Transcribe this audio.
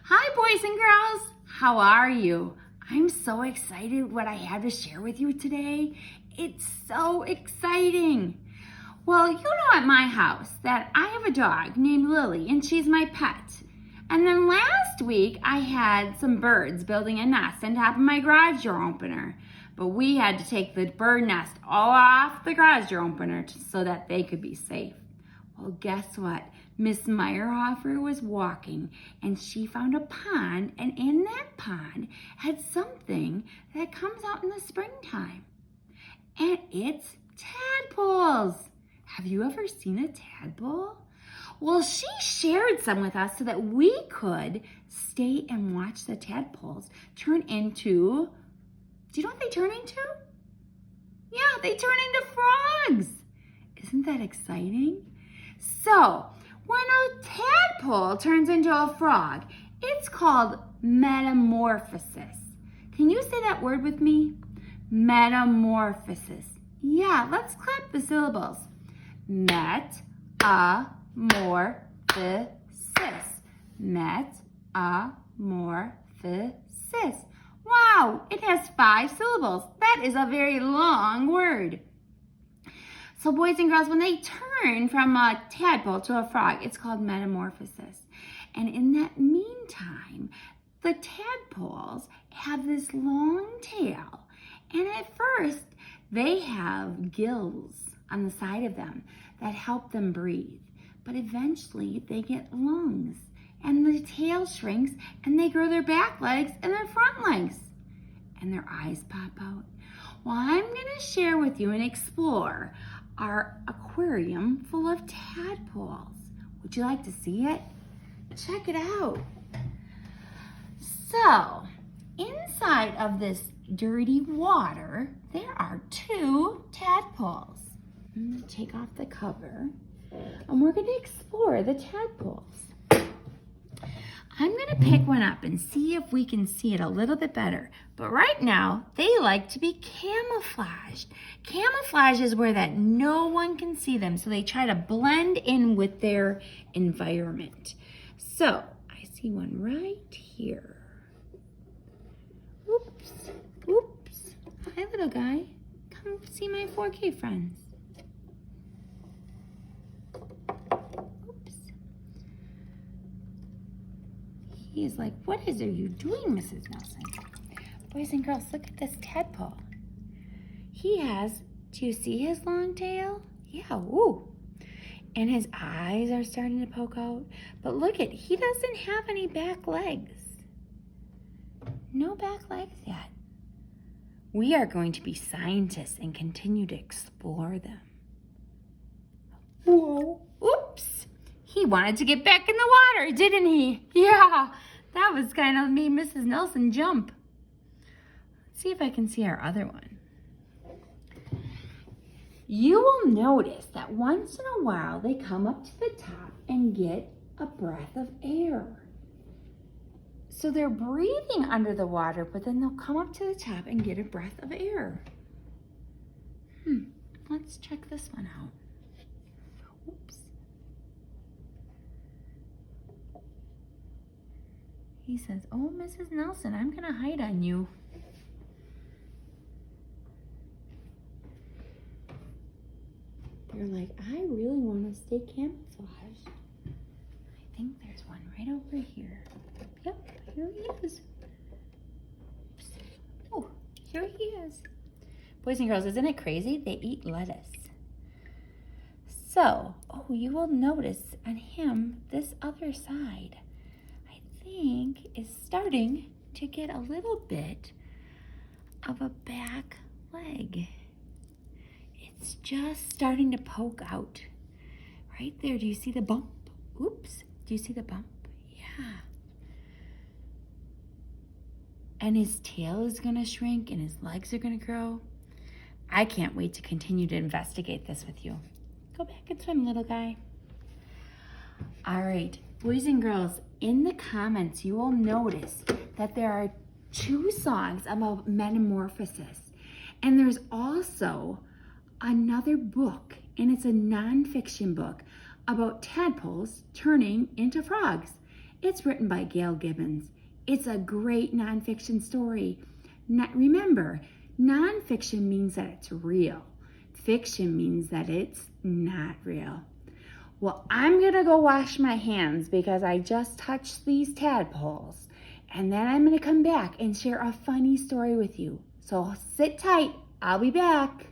Hi, boys and girls. How are you? I'm so excited what I have to share with you today. It's so exciting. Well, you know at my house that I have a dog named Lily, and she's my pet. And then last week, I had some birds building a nest on top of my garage door opener. But we had to take the bird nest all off the garage door opener so that they could be safe. Well, guess what? Miss Meyerhofer was walking and she found a pond, and in that pond had something that comes out in the springtime. And it's tadpoles. Have you ever seen a tadpole? Well, she shared some with us so that we could stay and watch the tadpoles turn into, do you know what they turn into? Yeah, they turn into frogs. Isn't that exciting? So, when a tadpole turns into a frog, it's called metamorphosis. Can you say that word with me? Metamorphosis. Yeah, let's clap the syllables. Metamorphosis. Metamorphosis. Wow, it has 5 syllables. That is a very long word. So boys and girls, when they turn from a tadpole to a frog, it's called metamorphosis. And in that meantime, the tadpoles have this long tail. And at first, they have gills on the side of them that help them breathe. But eventually, they get lungs. And the tail shrinks, and they grow their back legs and their front legs. And their eyes pop out. Well, I'm going to share with you and explore our aquarium full of tadpoles. Would you like to see it? Check it out. So, inside of this dirty water, there are 2 tadpoles. I'm going to take off the cover, and we're going to explore the tadpoles. I'm going to pick one up and see if we can see it a little bit better. But right now, they like to be camouflaged. Camouflage is where that no one can see them, so they try to blend in with their environment. So, I see one right here. Oops, oops. Hi, little guy. Come see my 4K friends. He is like, what are you doing, Mrs. Nelson? Boys and girls, look at this tadpole. He has, do you see his long tail? Yeah, woo. And his eyes are starting to poke out. But look at, he doesn't have any back legs. No back legs yet. We are going to be scientists and continue to explore them. Whoa, oops. He wanted to get back in the water, didn't he? Yeah, that was kind of made Mrs. Nelson jump. Let's see if I can see our other one. You will notice that once in a while they come up to the top and get a breath of air. So they're breathing under the water, but then they'll come up to the top and get a breath of air. Let's check this one out. Oops. He says, oh, Mrs. Nelson, I'm going to hide on you. They're like, I really want to stay camouflaged. I think there's one right over here. Yep, here he is. Oops. Oh, here he is. Boys and girls, isn't it crazy? They eat lettuce. So, oh, you will notice on him, this other side, is starting to get a little bit of a back leg. It's just starting to poke out. Right there, do you see the bump? Oops, do you see the bump? Yeah. And his tail is gonna shrink and his legs are gonna grow. I can't wait to continue to investigate this with you. Go back and swim, little guy. All right, boys and girls, in the comments, you will notice that there are 2 songs about metamorphosis. And there's also another book, and it's a nonfiction book about tadpoles turning into frogs. It's written by Gail Gibbons. It's a great nonfiction story. Remember, nonfiction means that it's real. Fiction means that it's not real. Well, I'm gonna go wash my hands because I just touched these tadpoles. And then I'm gonna come back and share a funny story with you. So sit tight, I'll be back.